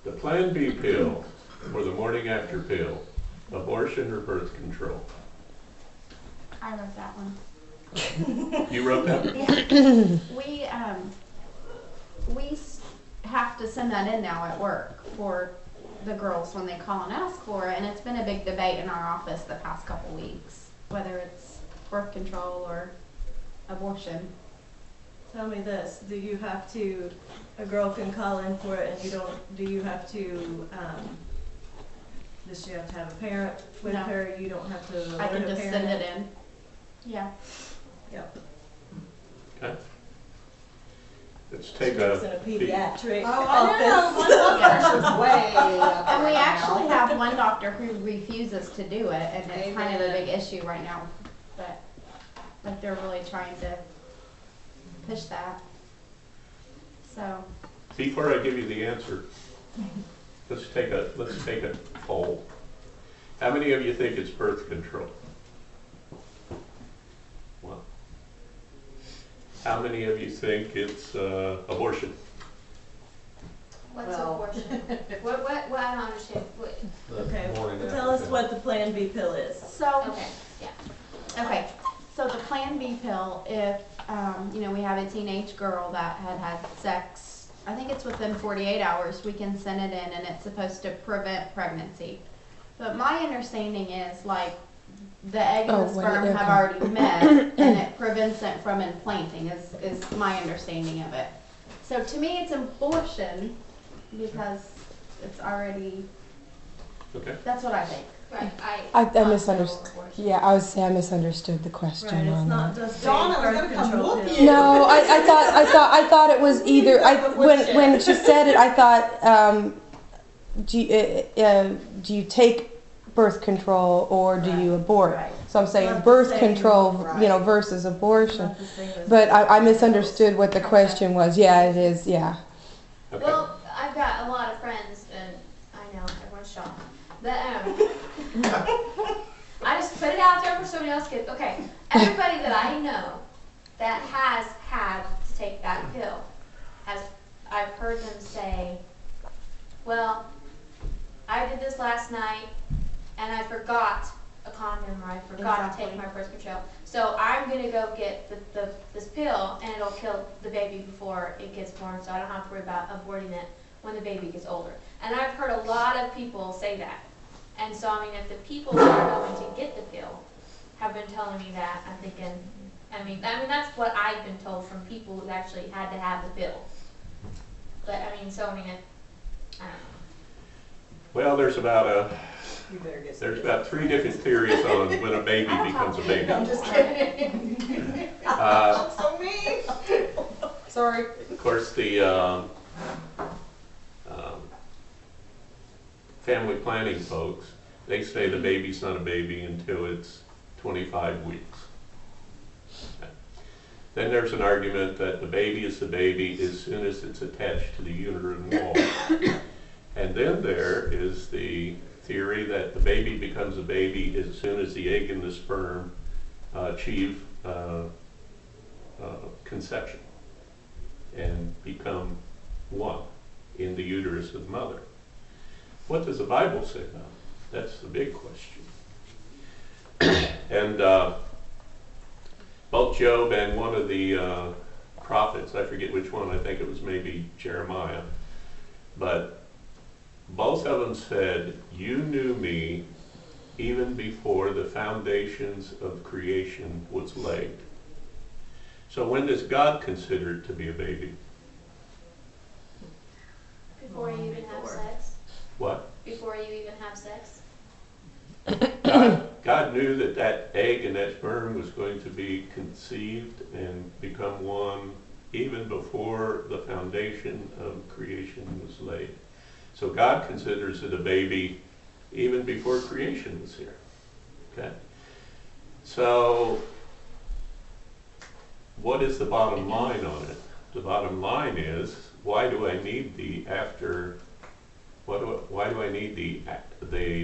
The Plan B pill or the morning after pill, abortion or birth control? I wrote that one. You wrote that? Yeah. We have to send that in now at work for the girls when they call and ask for it, and it's been a big debate in our office the past couple weeks, whether it's birth control or abortion. Tell me this, do you have to, a girl can call in for it and you don't, do you have to, does she have to have a parent with No. her? You don't have to alert I can a just parent? send it in. Yeah. Yep. Okay. Let's take It's in a a pediatric Oh, office. I know. One doctor's way up And we right actually now. have one doctor who refuses to do it, and it's kind of a Amen. big issue right now. But like they're really trying to push that. So Before I give you the answer, let's take a poll. How many of you think it's birth control? Well, how many of you think it's abortion? What's Well. abortion? What, I don't understand. What, Okay, tell us what the Plan B pill is. so okay, yeah. okay. So the Plan B pill, if we have a teenage girl that had sex, I think it's within 48 hours, we can send it in, and it's supposed to prevent pregnancy. But my understanding is like the egg and the sperm have already met, and it prevents it from implanting. Is my understanding of it. So to me, it's abortion because it's already. Okay. That's what I think. Right, I not misunderstood. abortion. Yeah, I was saying I misunderstood the question Right, it's on not that. just Dawn, a I was birth gonna come control whoop pill. you. No, I thought it was either. When she said it, I thought, do you take birth control or do you abort? Right. So I'm saying Not the birth same, control, right. versus abortion. Not the same as But I birth misunderstood what the question was. Yeah, it is. Yeah. Okay. Well, I've got a lot of friends, and I know everyone's shocked. That I just put it out there for somebody else to get. Okay, everybody that I know that has had to take that pill, I've heard them say, "Well, I did this last night, and I forgot a condom, or I forgot to take my birth control. So I'm gonna go get this pill, and it'll kill the baby before it gets born, so I don't have to worry about aborting it when the baby gets older." And I've heard a lot of people say that. And so, I mean, if the people that are going to get the pill have been telling me that, I'm thinking, I mean, that's what I've been told from people who actually had to have the pill. But, I mean, so, I mean, I don't know. Well, there's about You better get there's about 3 different theories on when a baby becomes a baby. I'm just kidding. Uh, So mean. Sorry. Of course, the family planning folks, they say the baby's not a baby until it's 25 weeks. Okay. Then there's an argument that the baby is the baby as soon as it's attached to the uterine wall. And then there is the theory that the baby becomes a baby as soon as the egg and the sperm achieve conception and become one in the uterus of the mother. What does the Bible say about it? That's the big question. And both Job and one of the prophets, I forget which one, I think it was maybe Jeremiah, but both of them said, "You knew me even before the foundations of creation was laid." So when does God consider it to be a baby? Before you even have sex? What? Before you even have sex? God knew that that egg and that sperm was going to be conceived and become one even before the foundation of creation was laid. So God considers it a baby even before creation was here. Okay? So what is the bottom line on it? The bottom line is, why do I need the why do I need the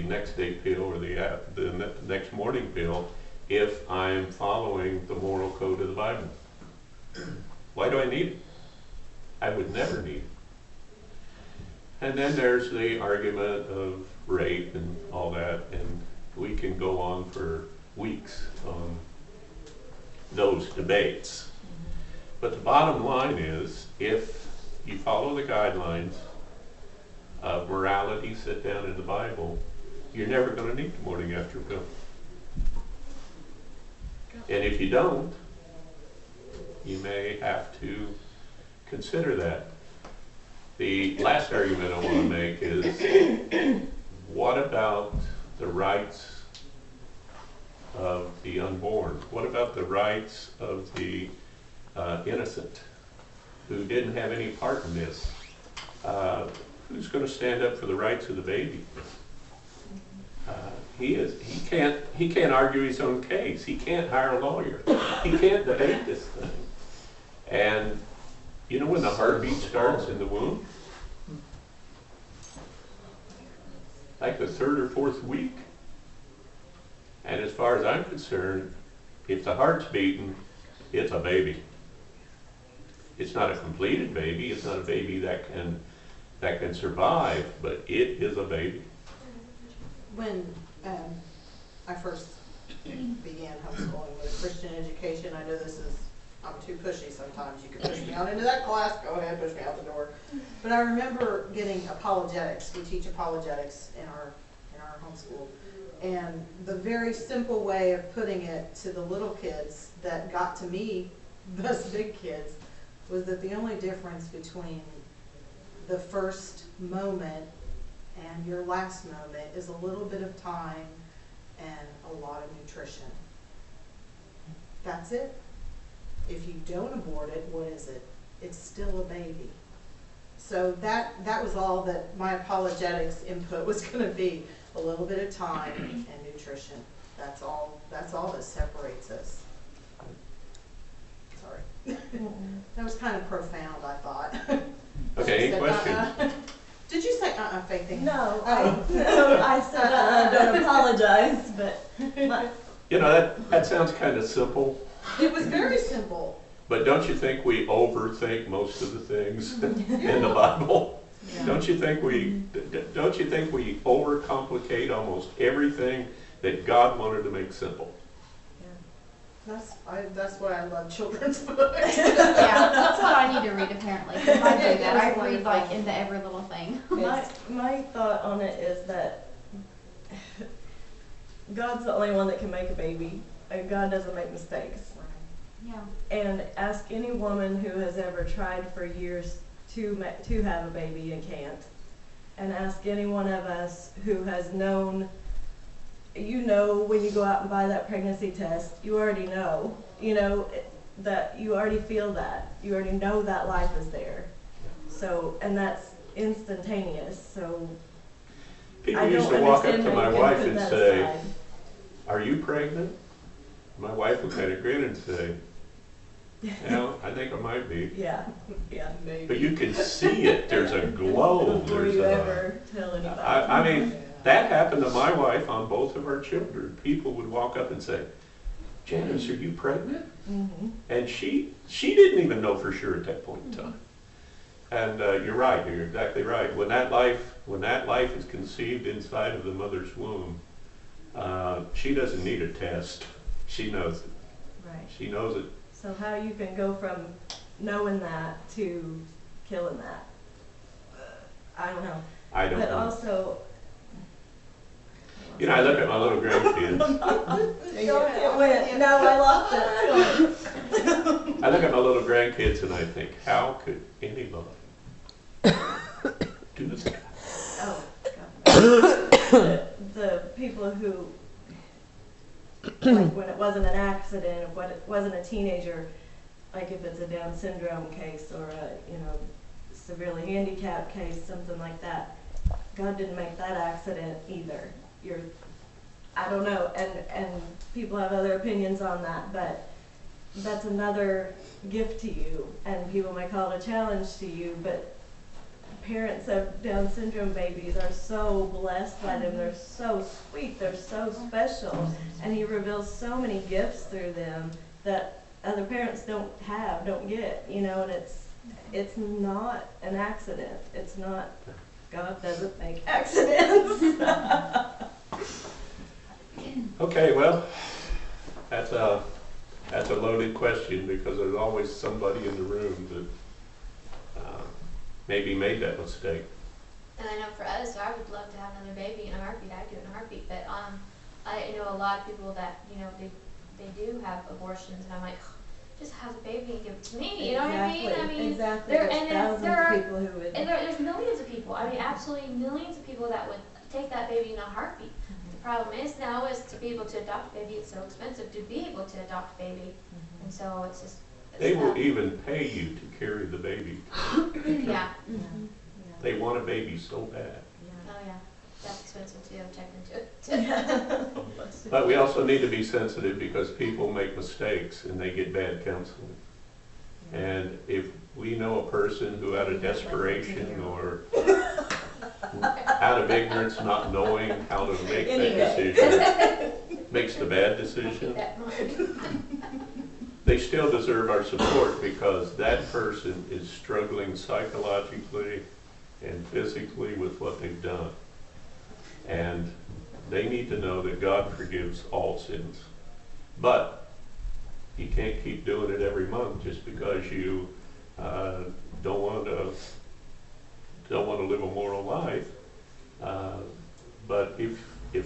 next day pill or the next morning pill if I'm following the moral code of the Bible? Why do I need it? I would never need it. And then there's the argument of rape and all that, and we can go on for weeks on those debates. But the bottom line is, if you follow the guidelines of morality set down in the Bible, you're never going to need the morning after pill. And if you don't, you may have to consider that. The last argument I want to make is, what about the rights of the unborn? What about the rights of the innocent who didn't have any part in this? Who's going to stand up for the rights of the baby? He can't argue his own case. He can't hire a lawyer. He can't debate this thing. And you know when the heartbeat starts in the womb? Like the 3rd or 4th week. And as far as I'm concerned, if the heart's beating, it's a baby. It's not a completed baby. It's not a baby that can survive, but it is a baby. When I first began homeschooling with a Christian education, I know I'm too pushy sometimes. You can push me out into that class, go ahead, push me out the door. But I remember getting apologetics. We teach apologetics in our homeschool. And the very simple way of putting it to the little kids that got to me, thus big kids, was that the only difference between the first moment and your last moment is a little bit of time and a lot of nutrition. That's it. If you don't abort it, what is it? It's still a baby. So that was all that my apologetics input was going to be. A little bit of time and nutrition. That's all that separates us. Sorry. That was kind of profound, I thought. Okay, any questions? Did you say Faith? No, Oh. I said don't apologize, but You know, that sounds kind of simple, It was very simple. but don't you think we overthink most of the things in the Bible? Yeah. Don't you think we overcomplicate almost everything that God wanted to make simple? That's why I love children's books. Yeah, that's what I need to read apparently. 'Cause I do that. I read like into every little thing. my thought on it is that God's the only one that can make a baby. God doesn't make mistakes. Yeah. And ask any woman who has ever tried for years to have a baby and can't. And ask any one of us who has known, when you go out and buy that pregnancy test, you already know, that you already feel that. You already know that life is there. So, and that's instantaneous. So People used to walk up to my wife and say, "Are you pregnant?" My wife would kind of grin and say, I think I might be. Yeah. Maybe. But you can see it. There's a glow. Before you ever tell anybody. I mean, that happened to my wife on both of our children. People would walk up and say, "Janice, are you pregnant?" Mm-hmm. And she didn't even know for sure at that point in time. And you're right. You're exactly right. When that life is conceived inside of the mother's womb, she doesn't need a test. She knows it. Right. She knows it. So how you can go from knowing that to killing that? I don't know. I don't But know. also, I look at my little grandkids. it went. No, I lost it. I look at my little grandkids and I think, how could anybody do this? Oh, God. The people who, like when it wasn't an accident, when it wasn't a teenager, like if it's a Down syndrome case or a, severely handicapped case, something like that, God didn't make that accident either. I don't know, and people have other opinions on that, but that's another gift to you, and people might call it a challenge to you, but parents of Down syndrome babies are so blessed by them. They're so sweet. They're so special. And He reveals so many gifts through them that other parents don't get, and it's not an accident. It's not God doesn't make accidents. Okay, well, that's a loaded question because there's always somebody in the room that maybe made that mistake. And I know for us, I would love to have another baby in a heartbeat. I'd do it in a heartbeat. But I know a lot of people that, you know, they do have abortions, and I'm like, just have the baby and give it to me. You know what I mean? I mean, exactly. there, There's and thousands there are, of people who would. and there's millions of people. I mean, absolutely millions of people that would take that baby in a heartbeat. The problem is now is to be able to adopt a baby. It's so expensive to be able to adopt a baby, and so it's just. They will even pay you to carry the baby. Yeah. They want a baby so bad. Oh yeah, that's expensive too. Check into it. But we also need to be sensitive because people make mistakes and they get bad counseling. And if we know a person who out of desperation or out of ignorance, not knowing how to make that decision, makes the bad decision, they still deserve our support because that person is struggling psychologically and physically with what they've done. And they need to know that God forgives all sins. But you can't keep doing it every month just because you don't want to live a moral life. But if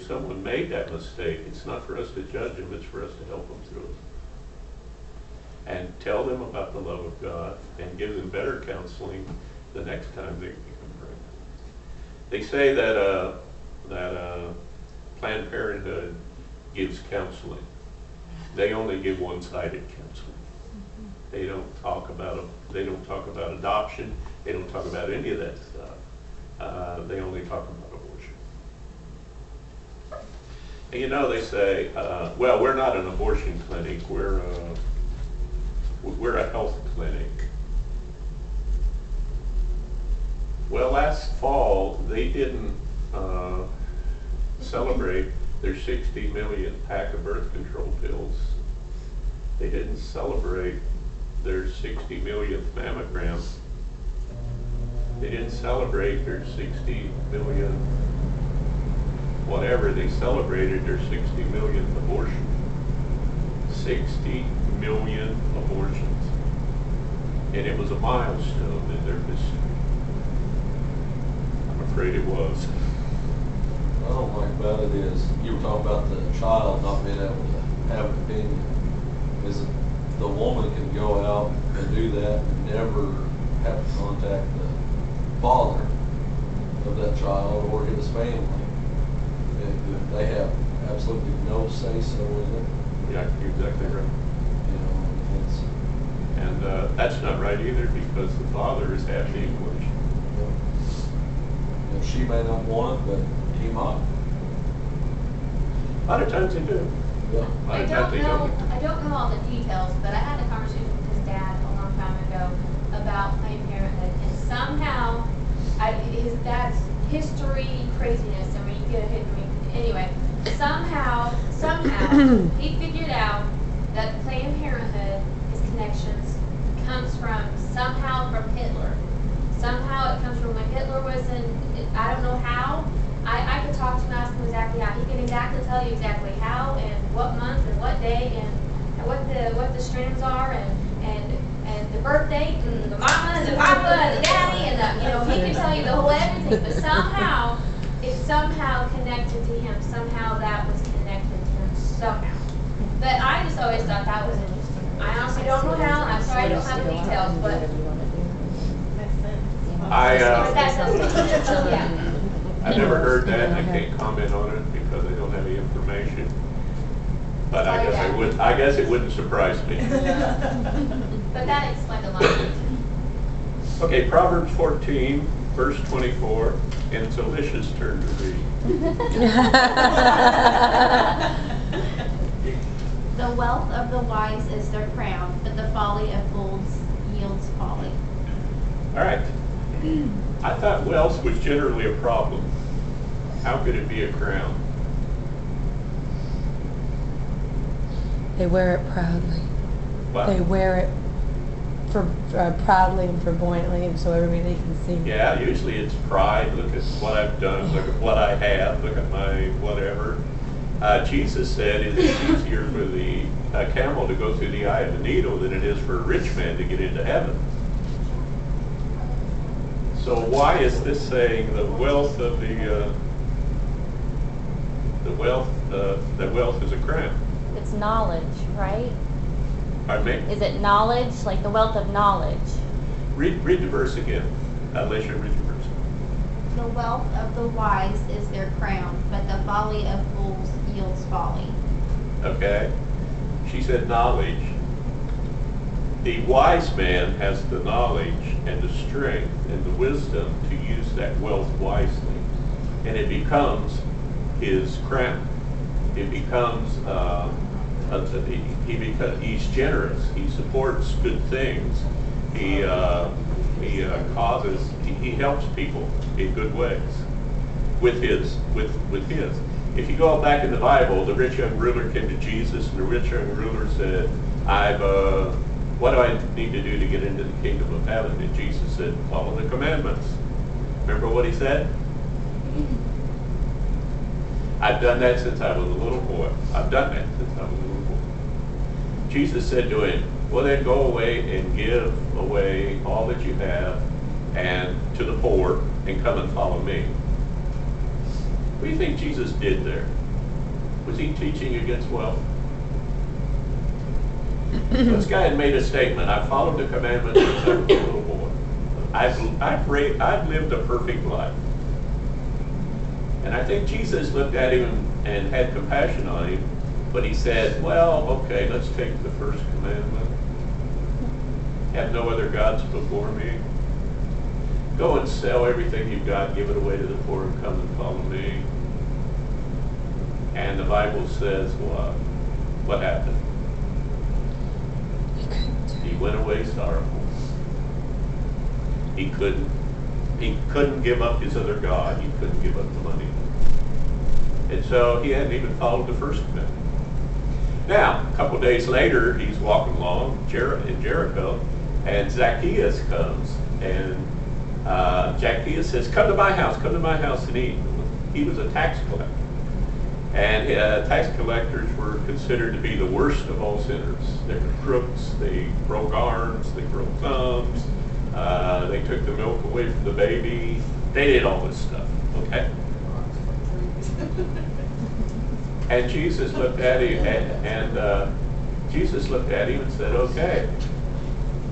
someone made that mistake, it's not for us to judge them, it's for us to help them through it. And tell them about the love of God and give them better counseling the next time they become pregnant. They say that Planned Parenthood gives counseling. They only give one-sided counseling. They don't talk about adoption. They don't talk about any of that stuff. They only talk about abortion. And you know, they say, well, we're not an abortion clinic. We're a health clinic. Well, last fall, they didn't celebrate their 60 millionth pack of birth control pills. They didn't celebrate their 60 millionth mammogram. They didn't celebrate their 60 million whatever. They celebrated their 60 millionth abortion. 60 million abortions. And it was a milestone in their history. I'm afraid it was. What I don't like about it is, you were talking about the child not being able to have an opinion. Is that the woman can go out and do that and never have to contact the father of that child or his family. And they have absolutely no say-so in it. Yeah, you're exactly right. You know, it's, And that's not right either because the father is half the equation. you know, she may not want it, but he might. A lot of times they do. Yeah. A lot of times they don't. I don't know all the details, but I had a conversation with his dad a long time ago about Planned Parenthood, and somehow, his dad's history craziness. I mean, you get a hit. I mean, anyway, somehow, he figured out that Planned Parenthood, his connections, comes from Hitler. Somehow it comes from when Hitler was in. I don't know how. I could talk to him, ask him exactly how. He can exactly tell you exactly how and what month and what day and what the strands are and the birth date and the mama and the papa and the daddy and the, he can tell you the whole everything. But somehow it's somehow connected to him. Somehow that was connected to him somehow. But I just always thought that was interesting. I honestly don't know how. I'm sorry I don't have the details, but Makes sense. yeah. I never heard that, and I can't comment on it because I don't have any information. But I guess it wouldn't surprise me. But that explained a lot of it. Okay, Proverbs 14, verse 24, and it's Alicia's turn to read. The wealth of the wise is their crown, but the folly of fools yields folly. All right. I thought wealth was generally a problem. How could it be a crown? They wear it proudly. What? They wear it for proudly and flamboyantly, so everybody can see. Yeah, usually it's pride. Look at what I've done. Look at what I have. Look at my whatever. Jesus said it is easier for the camel to go through the eye of the needle than it is for a rich man to get into heaven. So why is this saying the wealth of the wealth is a crown? It's knowledge, right? Pardon me? Is it knowledge, like the wealth of knowledge? Read the verse again. Alicia, read the verse. The wealth of the wise is their crown, but the folly of fools yields folly. Okay? She said knowledge. The wise man has the knowledge and the strength and the wisdom to use that wealth wisely. And it becomes his crown. It becomes, he's generous. He supports good things. He helps people in good ways with his. If you go back in the Bible, the rich young ruler came to Jesus, and the rich young ruler said, what do I need to do to get into the kingdom of heaven? And Jesus said, follow the commandments. Remember what he said? I've done that since I was a little boy. I've done that since I was a little boy. Jesus said to him, well then go away and give away all that you have and to the poor and come and follow me. What do you think Jesus did there? Was he teaching against wealth? This guy had made a statement, I followed the commandments since I was a little boy. I've lived a perfect life. And I think Jesus looked at him and had compassion on him, but he said, well, okay, let's take the first commandment. Have no other gods before me. Go and sell everything you've got, give it away to the poor, and come and follow me. And the Bible says what? What happened? He went away sorrowful. He couldn't give up his other God. He couldn't give up the money. And so he hadn't even followed the first commandment. Now, a couple days later, he's walking along in Jericho, and Zacchaeus comes, and Zacchaeus says, come to my house and eat. He was a tax collector. And tax collectors were considered to be the worst of all sinners. They were crooks, they broke arms, they broke thumbs, they took the milk away from the baby. They did all this stuff, okay? And Jesus looked at him and said, okay.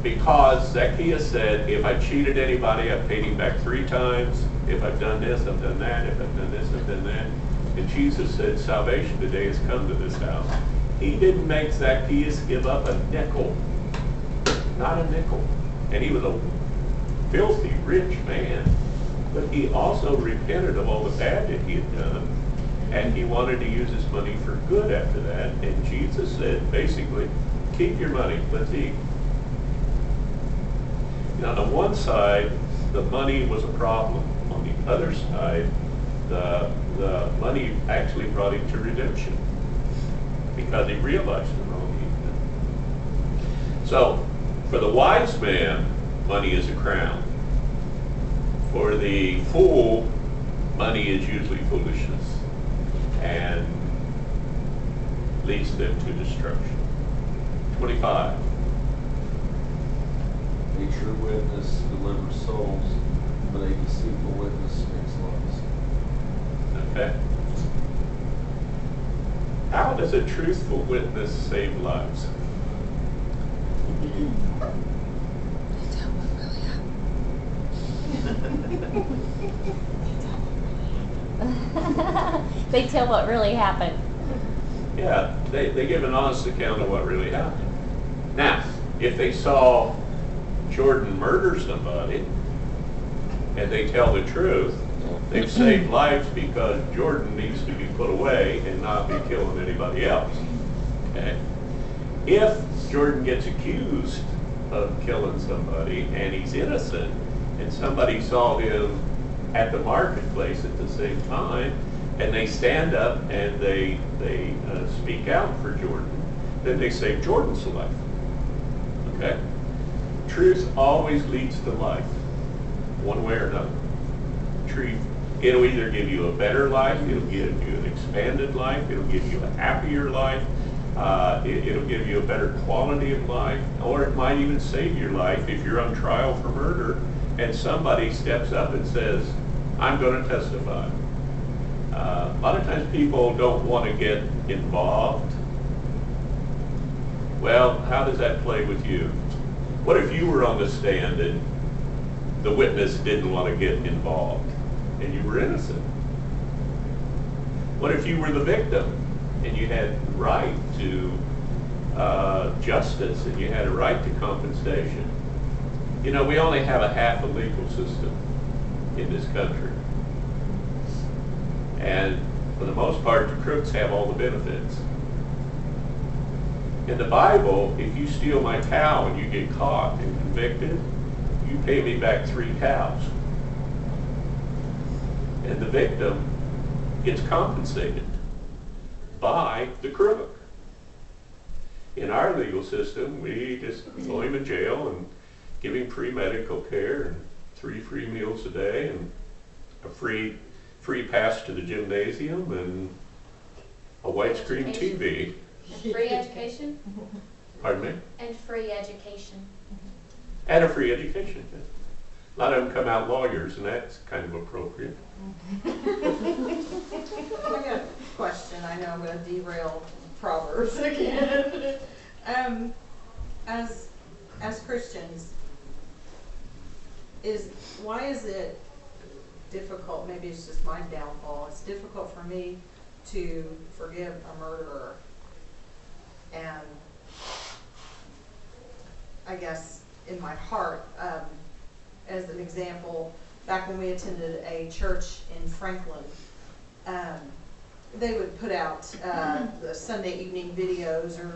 Because Zacchaeus said, if I cheated anybody, I've paid him back 3 times. If I've done this, I've done that. If I've done this, I've done that. And Jesus said, salvation today has come to this house. He didn't make Zacchaeus give up a nickel. Not a nickel. And he was a filthy rich man. But he also repented of all the bad that he had done. And he wanted to use his money for good after that. And Jesus said, basically, keep your money. Let's eat. Now, on the one side, the money was a problem. On the other side, the money actually brought him to redemption because he realized the wrong he had done. So, for the wise man, money is a crown. For the fool, money is usually foolishness and leads them to destruction. 25. A true witness delivers souls, but a deceitful witness speaks lies. Okay. How does a truthful witness save lives? They tell what really happened. Yeah, they give an honest account of what really happened. Now, if they saw Jordan murder somebody and they tell the truth, they've saved lives because Jordan needs to be put away and not be killing anybody else. Okay? If Jordan gets accused of killing somebody and he's innocent and somebody saw him at the marketplace at the same time and they stand up and they speak out for Jordan, then they save Jordan's life. Okay? Truth always leads to life, one way or another. Truth, it'll either give you a better life, it'll give you an expanded life, it'll give you a happier life, it'll give you a better quality of life, or it might even save your life if you're on trial for murder and somebody steps up and says, I'm going to testify. A lot of times people don't want to get involved. Well, how does that play with you? What if you were on the stand and the witness didn't want to get involved and you were innocent? What if you were the victim and you had the right to justice and you had a right to compensation? You know, we only have a half a legal system in this country. And for the most part, the crooks have all the benefits. In the Bible, if you steal my cow and you get caught and convicted, you pay me back 3 cows. And the victim gets compensated by the crook. In our legal system, we just throw him in jail and give him free medical care and 3 free meals a day and a free pass to the gymnasium and a widescreen TV. And free education? Pardon me? And free education. And a free education. A lot of them come out lawyers, and that's kind of appropriate. I got a question. I know I'm going to derail Proverbs again. As Christians, why is it difficult? Maybe it's just my downfall. It's difficult for me to forgive a murderer. And I guess in my heart, as an example, back when we attended a church in Franklin, they would put out the Sunday evening videos or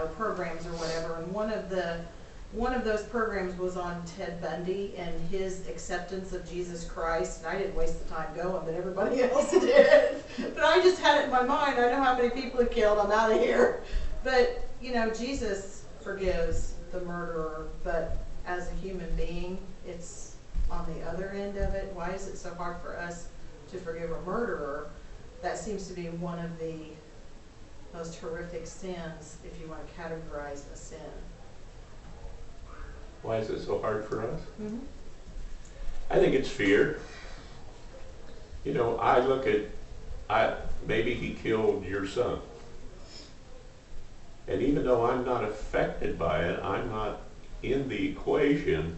programs or whatever, and one of those programs was on Ted Bundy and his acceptance of Jesus Christ. And I didn't waste the time going, but everybody else did. But I just had it in my mind. I know how many people he killed. I'm out of here. But Jesus forgives the murderer, but as a human being, it's on the other end of it. Why is it so hard for us to forgive a murderer? That seems to be one of the most horrific sins, if you want to categorize a sin. Why is it so hard for us? Mm-hmm. I think it's fear. I look at, maybe he killed your son. And even though I'm not affected by it, I'm not in the equation,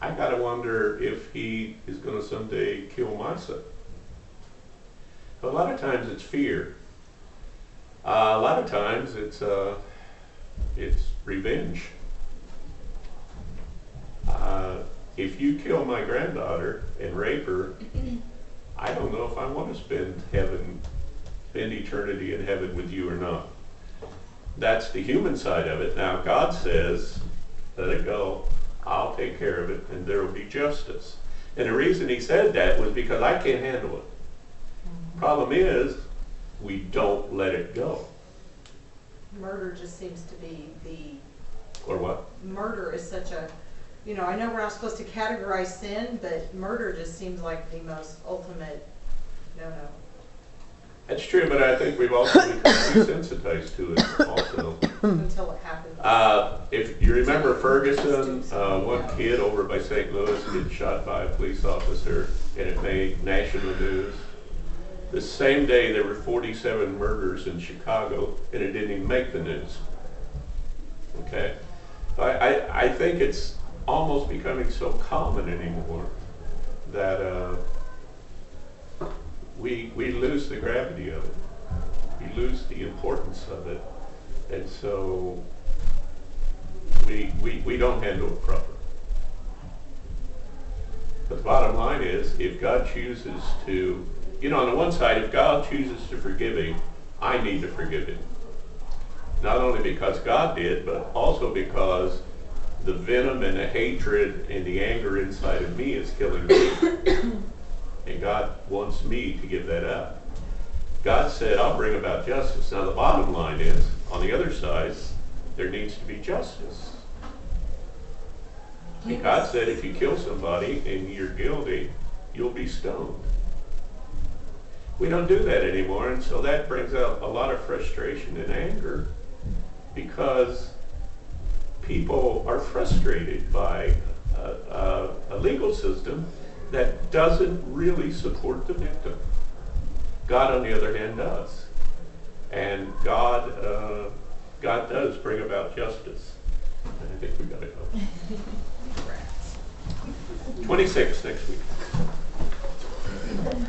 I gotta wonder if he is gonna someday kill my son. A lot of times it's fear. A lot of times it's revenge. If you kill my granddaughter and rape her, I don't know if I want to spend eternity in heaven with you or not. That's the human side of it. Now God says, let it go, I'll take care of it, and there will be justice. And the reason he said that was because I can't handle it. Problem is, we don't let it go. Murder just seems to be Or what? Murder is such a, I know we're not supposed to categorize sin, but murder just seems like the most ultimate no-no. That's true, but I think we've also become desensitized to it also. Until it happens. If you remember Ferguson, one kid over by St. Louis gets shot by a police officer, and it made national news. The same day there were 47 murders in Chicago, and it didn't even make the news. Okay? I think it's almost becoming so common anymore that we lose the gravity of it. We lose the importance of it. And so we don't handle it properly. But the bottom line is, if God chooses to, on the one side, if God chooses to forgive him, I need to forgive him. Not only because God did, but also because the venom and the hatred and the anger inside of me is killing me. And God wants me to give that up. God said, I'll bring about justice. Now the bottom line is, on the other side, there needs to be justice. And God said if you kill somebody and you're guilty, you'll be stoned. We don't do that anymore, and so that brings out a lot of frustration and anger because people are frustrated by a legal system that doesn't really support the victim. God, on the other hand, does. And God does bring about justice. And I think we got to go. 26 next week.